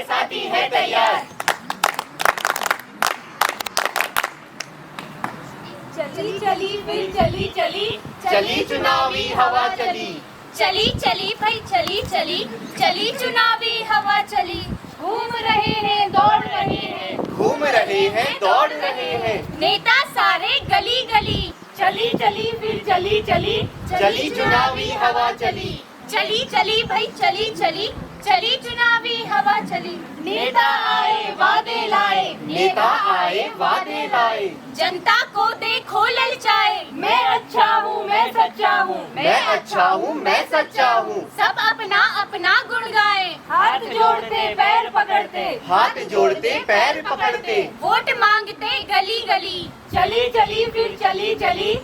साथी है तैयार। चली चली फिर चली चली, चली चुनावी हवा चली। चली चली भाई चली चली, चली चुनावी हवा चली। घूम रहे हैं दौड़ रहे हैं, घूम रहे हैं दौड़ रहे हैं, नेता सारे गली गली। चली चली फिर चली चली, चली चुनावी हवा चली। चली चली भाई चली चली, चली चुनावी हवा चली। नेता आए वादे लाए, नेता आए वादे लाए, जनता को देखो ललचाए। मैं अच्छा हूँ मैं सच्चा हूँ, मैं अच्छा हूँ मैं सच्चा हूँ। सब अपना अपना गुण गाए, हाथ जोड़ते पैर पकड़ते, हाथ जोड़ते पैर पकड़ते, वोट मांगते गली गली। चली चली फिर चली चली,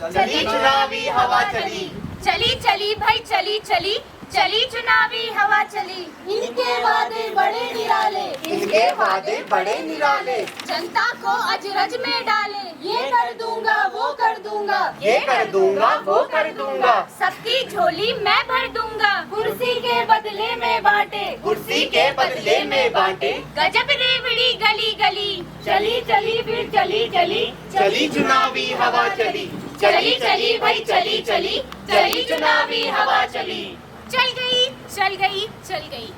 चली चुनावी हवा चली। चली चली भाई चली चली, चली चुनावी हवा चली। इनके वादे बड़े निराले, इनके वादे बड़े निराले, जनता को अजरज में डाले। ये कर दूंगा वो कर दूंगा, ये कर दूंगा वो कर दूंगा, सबकी झोली मैं भर दूंगा। कुर्सी के बदले में बांटे, कुर्सी के बदले में बांटे, गजब रेवड़ी गली गली। चली चली फिर चली चली, चली चुनावी हवा चली। चली चली भाई चली चली, चली चुनावी हवा चली। चल गई चल गई चल गई।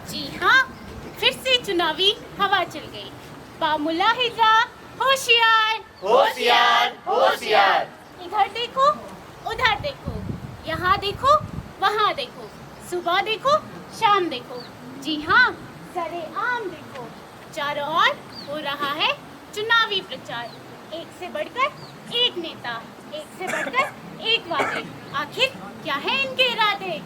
जी हाँ, फिर से चुनावी हवा चल गई। बामुलाहिजा होशियार, होशियार होशियार, इधर देखो उधर देखो, यहाँ देखो वहाँ देखो, सुबह देखो शाम देखो। जी हाँ, सरेआम देखो, चारों ओर हो रहा है चुनावी प्रचार। एक से बढ़कर एक नेता, एक से बढ़कर एक वादे। आखिर क्या है इनके इरादे?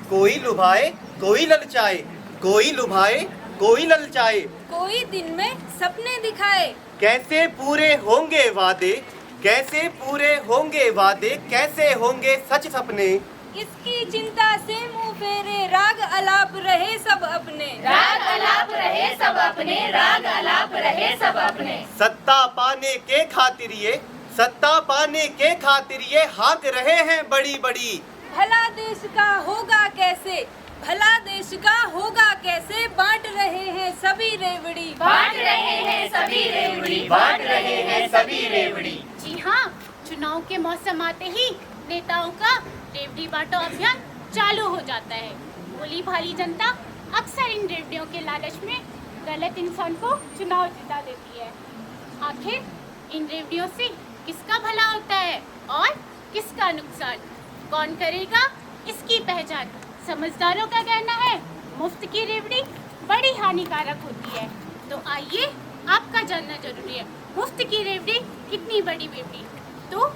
कोई लुभाए कोई ललचाए, कोई लुभाए कोई ललचाए, कोई दिन में सपने दिखाए, कैसे पूरे होंगे वादे, कैसे पूरे होंगे वादे, कैसे होंगे सच सपने। इसकी चिंता से मुंह फेरे, राग अलाप रहे सब अपने। राग अलाप रहे सब अपने, राग अलाप रहे सब अपने। सत्ता पाने के खातिर ये, सत्ता पाने के खातिर ये हाँक रहे हैं बड़ी बड़ी। भला देश का होगा कैसे, भला देश का होगा कैसे। बांट रहे हैं सभी रेवड़ी, बांट रहे हैं सभी रेवड़ी, बांट रहे हैं सभी रेवड़ी। जी हाँ, चुनाव के मौसम आते ही नेताओं का रेवड़ी बांटो अभियान चालू हो जाता है। भोली भाली जनता अक्सर इन रेवड़ियों के लालच में गलत इंसान को चुनाव जिता देती है। आखिर इन रेवड़ियों से किसका भला होता है और किसका नुकसान, कौन करेगा इसकी पहचान। समझदारों का कहना है मुफ्त की रेवड़ी बड़ी हानिकारक होती है। तो आइए आपका जानना जरूरी है, मुफ्त की रेवड़ी कितनी बड़ी रेवड़ी। तो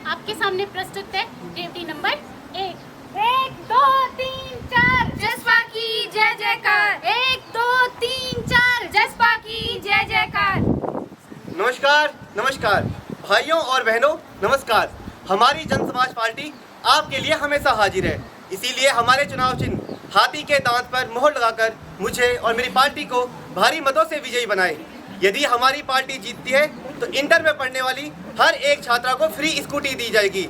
आपके सामने प्रस्तुत है रेवड़ी नंबर 1। 1 2 3 4 जसपा की जय जयकार। 1 2 3 4 जसपा की जय जयकार। नमस्कार नमस्कार भाइयों और बहनों नमस्कार। हमारी जन समाज पार्टी आपके लिए हमेशा हाजिर है, इसीलिए हमारे चुनाव चिन्ह हाथी के दांत पर मोहर लगाकर मुझे और मेरी पार्टी को भारी मतों से विजयी बनाए। यदि हमारी पार्टी जीतती है तो इंटर में पढ़ने वाली हर एक छात्रा को फ्री स्कूटी दी जाएगी।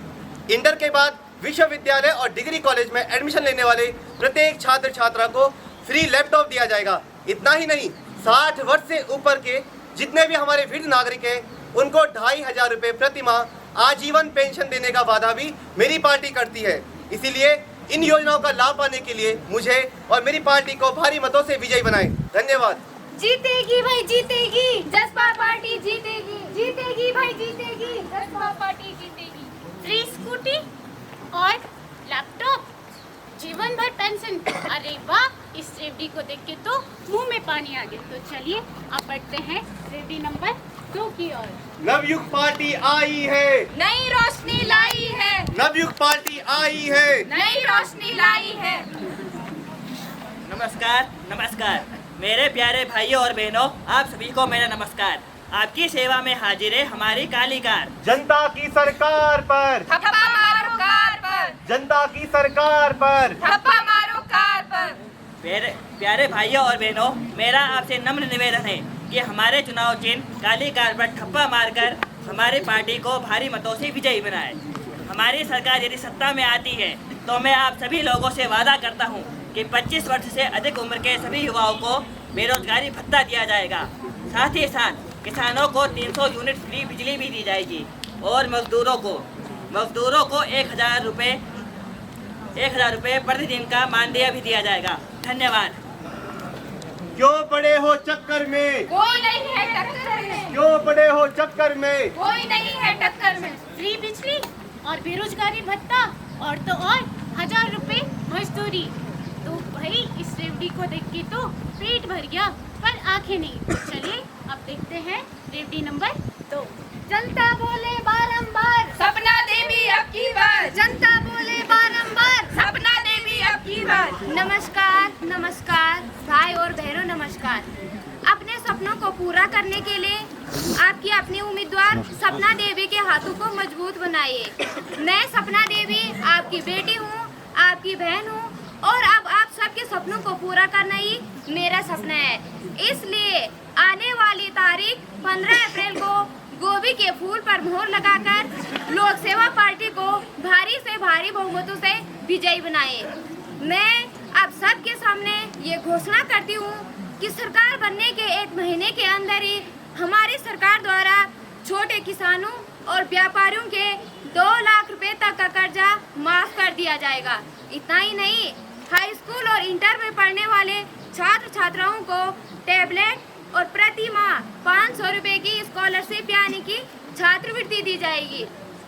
इंटर के बाद विश्वविद्यालय और डिग्री कॉलेज में एडमिशन लेने वाले प्रत्येक छात्र छात्रा को फ्री लैपटॉप दिया जाएगा। इतना ही नहीं, 60 वर्ष से ऊपर के जितने भी हमारे वृद्ध नागरिक हैं उनको 2500 रुपये प्रति माह आजीवन पेंशन देने का वादा भी मेरी पार्टी करती है। इसीलिए इन योजनाओं का लाभ पाने के लिए मुझे और मेरी पार्टी को भारी मतों से विजयी बनाएं। धन्यवाद। जीतेगी भाई जीतेगी, जसपा पार्टी जीतेगी, जीतेगी भाई जीतेगी, जसपा पार्टी जीतेगी। फ्री स्कूटी और लैपटॉप, जीवन भर पेंशन। अरे वाह, इस रेवड़ी को देख के तो मुंह में पानी आ गया। तो चलिए अब बढ़ते हैं रेवड़ी नंबर 2 की ओर। नवयुग पार्टी आई है, नई रोशनी लाई है, नवयुग पार्टी आई है, नई रोशनी लाई है। नमस्कार नमस्कार मेरे प्यारे भाइयों और बहनों, आप सभी को मेरा नमस्कार। आपकी सेवा में हाजिर है हमारी काली कार। जनता की सरकार पर, थप्पा मारो कार पर, जनता की सरकार पर, थप्पा मारो कार पर। प्यारे भाइयों और बहनों, मेरा आपसे नम्र निवेदन है कि हमारे चुनाव चिन्ह काली कार पर ठप्पा मारकर हमारी पार्टी को भारी मतों से विजयी बनाए। हमारी सरकार यदि सत्ता में आती है तो मैं आप सभी लोगों से वादा करता हूं कि 25 वर्ष से अधिक उम्र के सभी युवाओं को बेरोजगारी भत्ता दिया जाएगा। साथ ही साथ किसानों को 300 यूनिट फ्री बिजली भी दी जाएगी और मजदूरों को 1,000 रुपये प्रतिदिन का मानदेय भी दिया जाएगा। धन्यवाद। क्यों पड़े हो चक्कर में? कोई नहीं है टक्कर में, क्यों पड़े हो चक्कर में? कोई नहीं है टक्कर में। फ्री बिजली और बेरोजगारी भत्ता और तो और 1,000 रुपए मजदूरी। तो भाई इस रेवड़ी को देख के तो पेट भर गया पर आंखें नहीं। चलिए अब देखते हैं रेवड़ी नंबर 2। जनता बोले बारंबार, सपना देवी अब की बार। जनता बोले बारंबार, सपना देवी अब की बार। नमस्कार नमस्कार भाई और बहनों, नमस्कार। अपने सपनों को पूरा करने के लिए आपकी अपनी उम्मीदवार सपना देवी के हाथों को मजबूत बनाइए। मैं सपना देवी आपकी बेटी हूँ, आपकी बहन हूँ और अब आप सबके सपनों को पूरा करना ही मेरा सपना है। इसलिए आने वाली तारीख 15 अप्रैल को गोभी के फूल पर मोहर लगाकर लोक सेवा पार्टी को भारी से भारी बहुमतों से विजयी बनाए। मैं अब सबके सामने ये घोषणा करती हूँ कि सरकार बनने के 1 महीने के अंदर ही हमारी सरकार द्वारा छोटे किसानों और व्यापारियों के 2 लाख रुपए तक का कर्जा माफ कर दिया जाएगा। इतना ही नहीं, हाई स्कूल और इंटर में पढ़ने वाले छात्र छात्राओं को टैबलेट और प्रति माह 500 रुपए की स्कॉलरशिप यानी कि छात्रवृत्ति दी जाएगी।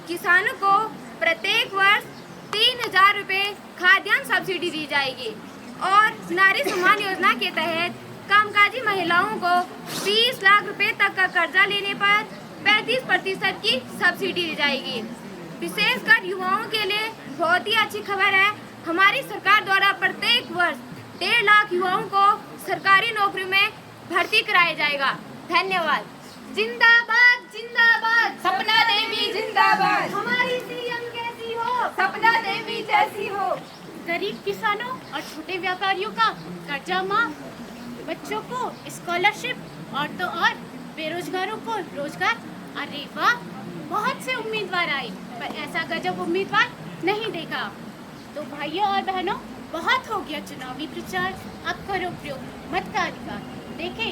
किसानों को प्रत्येक वर्ष 3,000 रुपए खाद्यान्न सब्सिडी दी जाएगी और नारी सम्मान योजना के तहत कामकाजी महिलाओं को 20 लाख रुपए तक का कर्जा लेने पर 35% की सब्सिडी दी जाएगी। विशेषकर युवाओं के लिए बहुत ही अच्छी खबर है। हमारी सरकार द्वारा प्रत्येक वर्ष 1.5 लाख युवाओं को सरकारी नौकरी में भर्ती कराया जाएगा। धन्यवाद। जिंदाबाद जिंदाबाद, सपना देवी जिंदाबाद। हमारी सीएम कैसी हो? सपना देवी जैसी हो। गरीब किसानों और छोटे व्यापारियों का कर्जा माफ, बच्चों को स्कॉलरशिप और तो और बेरोजगारों को रोजगार। अरे वाह, बहुत से उम्मीदवार आए पर ऐसा गजब उम्मीदवार नहीं देखा। तो भाइयों और बहनों, बहुत हो गया चुनावी प्रचार, अब करो प्रयोग मताधिकार। देखें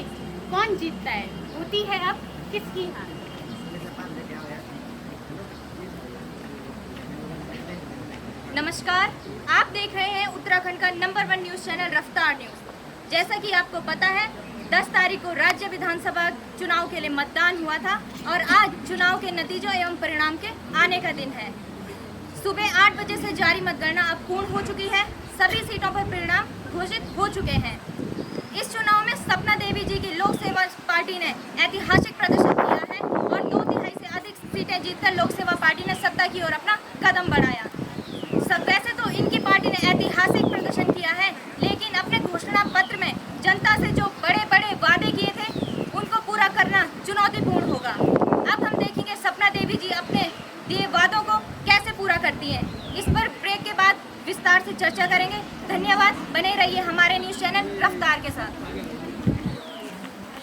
कौन जीतता है, होती है अब किसकी हार। नमस्कार, आप देख रहे हैं उत्तराखंड का नंबर 1 न्यूज़ चैनल रफ्तार न्यूज़। जैसा कि आपको पता है, 10 तारीख को राज्य विधानसभा चुनाव के लिए मतदान हुआ था और आज चुनाव के नतीजों एवं परिणाम के आने का दिन है। सुबह 8 बजे से जारी मतगणना अब पूर्ण हो चुकी है। सभी सीटों पर परिणाम घोषित हो चुके हैं। इस चुनाव में सपना देवी जी की लोक सेवा पार्टी ने ऐतिहासिक प्रदर्शन किया है और 2 तिहाई से अधिक सीटें जीतकर लोक सेवा पार्टी ने सत्ता की ओर अपना कदम बढ़ाया। वैसे तो इनकी पार्टी ने ऐतिहासिक प्रदर्शन किया है, लेकिन अपने घोषणा पत्र में जनता से जो बड़े बड़े वादे किए थे उनको पूरा करना चुनौतीपूर्ण होगा। अब हम देखेंगे सपना देवी जी अपने दिए वादों को कैसे पूरा करती हैं। इस पर ब्रेक के बाद विस्तार से चर्चा करेंगे। धन्यवाद, बने रहिए हमारे न्यूज़ चैनल रफ्तार के साथ।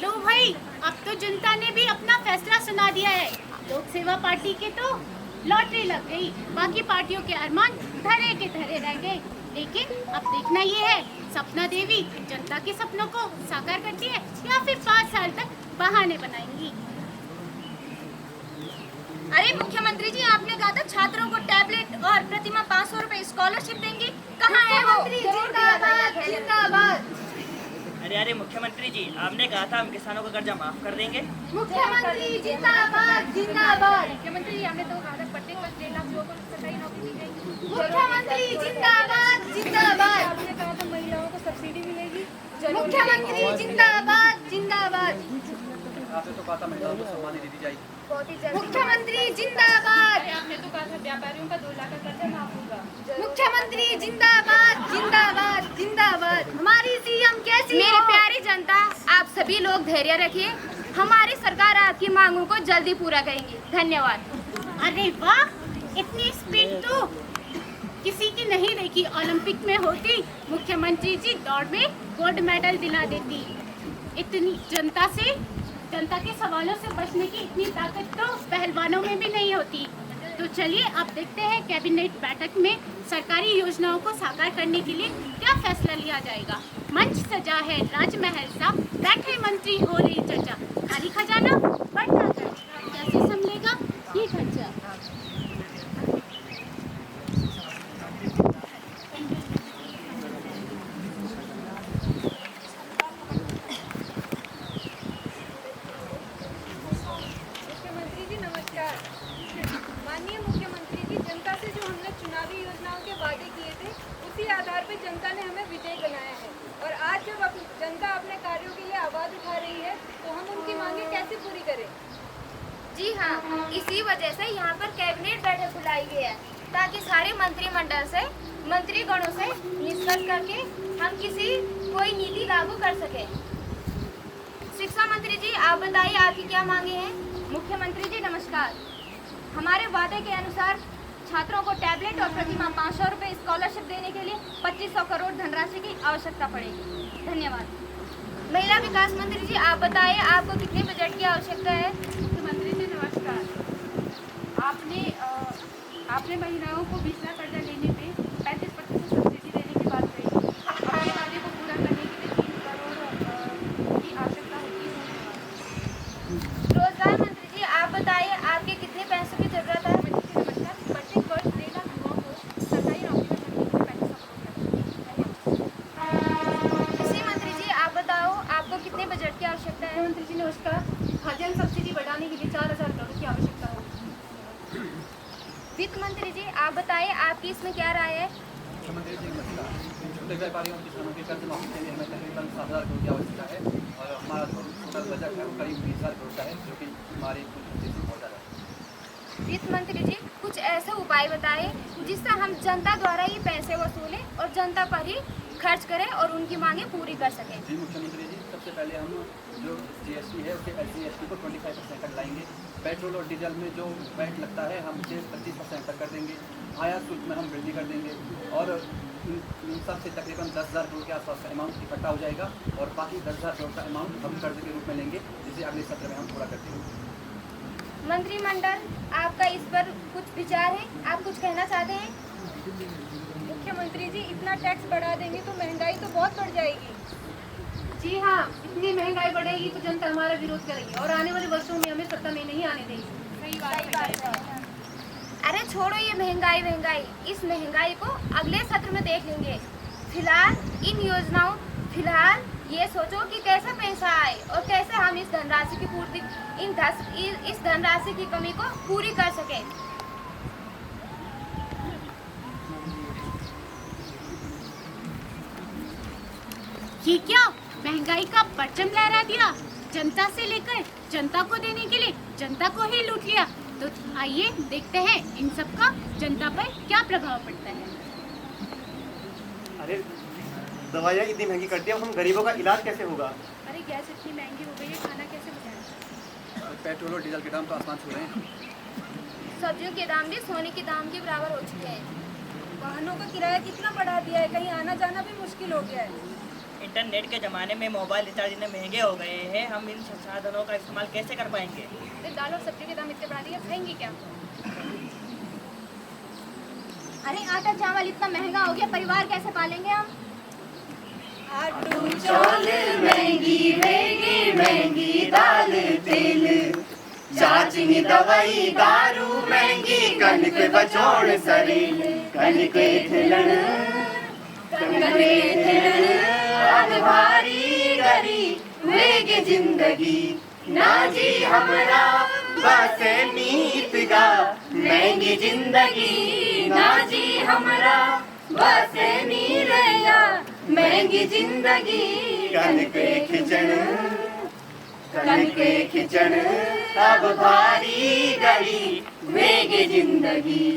लो भाई, अब तो जनता ने भी अपना फैसला सुना दिया है। लोक सेवा पार्टी के तो लॉटरी लग गई, बाकी पार्टियों के अरमान धरे के धरे रह गए। लेकिन अब देखना ये है, सपना देवी जनता के सपनों को साकार करती है या फिर 5 साल तक बहाने बनाएंगी। अरे मुख्यमंत्री जी, आपने कहा था छात्रों को टैबलेट और प्रतिमा 500 रुपए स्कॉलरशिप देंगी, कहाँ है वो? जिंदाबाद जिंदाबाद। अरे मुख्यमंत्री जी, आपने कहा था हम किसानों का कर्जा माफ कर देंगे। मुख्यमंत्री जिंदाबाद जिंदाबाद। मुख्यमंत्री जी, हमने तो कहा था प्रत्येक वर्ष 1.5 लाख लोगों को सरकारी नौकरी दी जाएगी। मुख्यमंत्री जिंदाबाद जिंदाबाद। आपने कहा था महिलाओं को सब्सिडी मिलेगी। मुख्यमंत्री जिंदाबाद जिंदाबाद। आपने तो कहा था महिलाओं को सम्मान निधि दी जाएगी। बहुत ही जल्दी। मुख्यमंत्री जिंदाबाद। आपने तो कहा था व्यापारियों का 2 लाख का कर्जा माफ होगा। मुख्यमंत्री जिंदाबाद जिंदाबाद जिंदाबाद। हमारी सीएम कैसी मेरी हो? प्यारी जनता, आप सभी लोग धैर्य रखिए, हमारी सरकार आपकी मांगों को जल्दी पूरा करेंगी। धन्यवाद। अरे वाह, इतनी स्पीड तो किसी की नहीं देखी। ओलंपिक में होती, मुख्यमंत्री जी दौड़ में गोल्ड मेडल दिला देती। इतनी जनता के सवालों से बचने की इतनी ताकत तो पहलवानों में भी नहीं होती। तो चलिए अब देखते हैं कैबिनेट बैठक में सरकारी योजनाओं को साकार करने के लिए क्या फैसला लिया जाएगा। मंच सजा है राजमहल सा, बैठे मंत्री हो रही चर्चा, खाली खजाना बढ़ता खर्चा, कैसे संभलेगा ये खर्चा। मुख्यमंत्री जी नमस्कार। माननीय मुख्यमंत्री जी, जनता से जो हमने चुनावी योजनाओं के वादे किए थे उसी आधार पर जनता ने हमें विजयी बनाया है और आज जब जनता अपने कार्यों के लिए आवाज़ उठा रही है तो हम उनकी मांगे कैसे पूरी करें। जी हाँ, इसी वजह से यहाँ पर कैबिनेट बैठक बुलाई गई है ताकि सारे मंत्रिमंडल से मंत्रीगणों से निष्कर्ष करके हम कोई नीति लागू कर सके। शिक्षा मंत्री जी, आप बताइए आपकी क्या मांगे हैं। मुख्यमंत्री जी नमस्कार। हमारे वादे के अनुसार छात्रों को टैबलेट और प्रतिमाह 500 रुपये स्कॉलरशिप देने के लिए 2500 करोड़ धनराशि की आवश्यकता पड़ेगी। धन्यवाद। महिला विकास मंत्री जी, आप बताइए आपको कितने बजट की आवश्यकता है। मुख्यमंत्री जी नमस्कार। आपने महिलाओं को बिजली कर्जा लेने पे 35% सब्सिडी देने की बात कही। अपने वादे को पूरा करने के लिए 3 करोड़ की आवश्यकता होती है। रोजगार मंत्री जी, आप बताइए आपके कितने पैसों की जरूरत है। नमस्कार। प्रत्येक वर्ष 3 लाख युवाओं को सरकारी नौकरी में भर्ती के लिए 3500 करोड़। कृषि मंत्री जी, आप बताओ आपको कितने बजट की आवश्यकता है। मुख्यमंत्री जी नमस्कार। खाद्यान्न सब्सिडी बढ़ाने के लिए 4000 करोड़ की आवश्यकता होगी। वित्त मंत्री जी, आप बताइए आपकी इसमें क्या राय है। मुख्यमंत्री जी नमस्कार। छोटे व्यापारियों और किसानों के कर्ज माफी के लिए हमें तकरीबन 7000 करोड़ की आवश्यकता है और हमारा जो टोटल बजट है वो करीब 20000 करोड़ का है, जो कि हमारी कुल बजट से बहुत ज़्यादा है। वित्त मंत्री जी, कुछ ऐसे उपाय बताइए जिससे हम जनता द्वारा ही पैसे वसूलें और जनता पर ही खर्च करें और उनकी मांगे पूरी कर सकें। जी मुख्यमंत्री जी, सबसे पहले हम जो GST है उसके SGST को 25% तक लाएंगे। पेट्रोल और डीजल में जो वैट लगता है हम उसे 25% तक कर देंगे। आयात शुल्क में हम वृद्धि कर देंगे और इन सब से तकरीबन 10,000 करोड़ के आसपास का अमाउंट इकट्ठा हो जाएगा और बाकी 10,000 करोड़ का अमाउंट हम कर्ज के रूप में लेंगे, जिसे अगले सत्र में हम पूरा कर देंगे। मंत्रिमंडल, आपका इस पर कुछ विचार है, आप कुछ कहना चाहते हैं। मुख्यमंत्री जी, इतना टैक्स बढ़ा देंगे तो महंगाई तो बहुत बढ़ जाएगी। जी हाँ, इतनी महंगाई बढ़ेगी तो जनता हमारा विरोध करेगी और आने वाले वर्षों में हमें सत्ता में नहीं आने देगी। सही बात है। अरे छोड़ो ये महंगाई, इस महंगाई को अगले सत्र में देख लेंगे। फिलहाल ये सोचो कि कैसे पैसा आए और कैसे हम इस धनराशि की पूर्ति इस धनराशि की कमी को पूरी कर सके। ये क्या महंगाई का परचम लहरा दिया, जनता से लेकर जनता को देने के लिए जनता को ही लूट लिया। तो आइए देखते हैं इन सब का जनता पर क्या प्रभाव पड़ता है। अरे दवाइयाँ इतनी महंगी कर दी, अब हम गरीबों का इलाज कैसे होगा। अरे गैस इतनी महंगी हो गई है, खाना कैसे बनाएं। पेट्रोल और डीजल के दाम तो आसमान छू रहे हैं। सब्जियों के दाम भी सोने के दाम के बराबर हो चुके हैं। वाहनों का किराया कितना बढ़ा दिया है, कहीं आना जाना भी मुश्किल हो गया है। इंटरनेट के ज़माने में मोबाइल रिचार्ज इतने महंगे हो गए हैं, हम इन संसाधनों का इस्तेमाल कैसे कर पाएंगे। दाल और सब्जी के दाम इतने बढ़ा दिए, खाएंगे क्या। अरे आटा चावल इतना महंगा हो गया, परिवार कैसे पालेंगे हम। आलू चौल महंगी दाल तेल, चाचनी दवाई दारू महंगी, कनक बचौड़ सरेल, कनक थिलण अब भारी गरी वेगे जिंदगी, ना जी हमरा बस नीत गा, महंगी जिंदगी ना जी हमरा बस नी रैया, महंगी जिंदगी। कनक खिचण अब भारी गरी वेगे जिंदगी,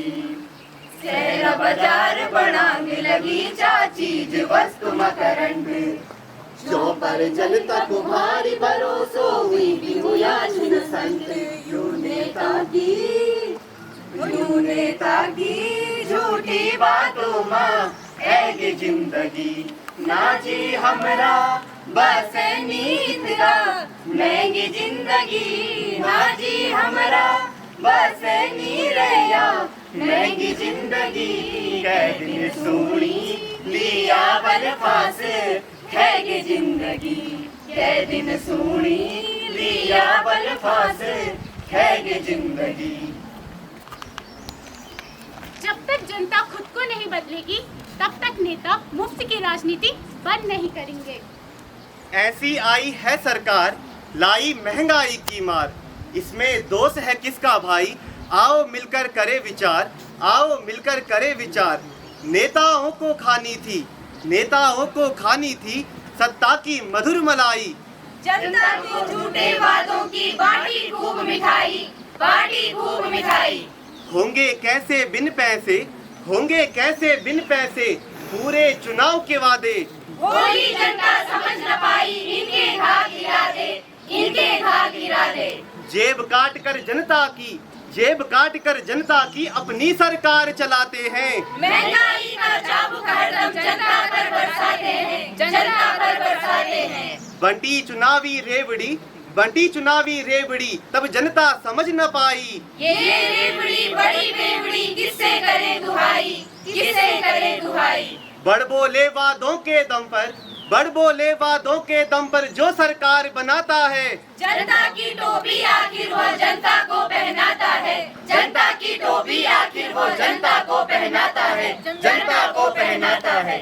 शहर बाजार बनांग लगी चा चीज वस्तु मकरंड, जो पर जल तक भारी भरोसो हुई भी हुआ छिन संत, यू नेता की झूठी बातों माँ ऐगे जिंदगी, ना जी हमरा बस नीत गा, महंगी जिंदगी, ना जी हमरा बस नी रैया महंगी जिंदगी कै दिन सोनी लिया बलफास हैगी जिंदगी कै दिन सोनी लिया बलफास हैगी जिंदगी। जब तक जनता खुद को नहीं बदलेगी तब तक नेता मुफ्त की राजनीति बंद नहीं करेंगे। ऐसी आई है सरकार लाई महंगाई की मार, इसमें दोष है किसका भाई, आओ मिलकर करे विचार, आओ मिलकर करे विचार। नेताओं को खानी थी, नेताओं को खानी थी सत्ता की मधुर मलाई, जनता को झूठे वादों की बाटी खूब मिठाई, बाटी खूब मिठाई। होंगे कैसे बिन पैसे, होंगे कैसे बिन पैसे पूरे चुनाव के वादे, भोली जनता समझ न पाई इनके घाघ इरादे, इनके घाघ इरादे। जेब काट कर जनता की, जेब काट कर जनता की अपनी सरकार चलाते हैं। महंगाई का चाबुक हरदम जनता पर बरसाते हैं, जनता पर बरसाते हैं। बंटी चुनावी रेवड़ी, बंटी चुनावी रेवड़ी तब जनता समझ न पाई, ये रेवड़ी बड़ी बेवड़ी किससे करे दुहाई, किससे करे दुहाई। बड़ बोले वादों के दम पर, बड़ बोले वादों के दम पर जो सरकार बनाता है, जनता की टोपी आखिर वो जनता को पहनाता है, जनता की टोपी आखिर वो जनता को पहनाता है, जनता को पहनाता है।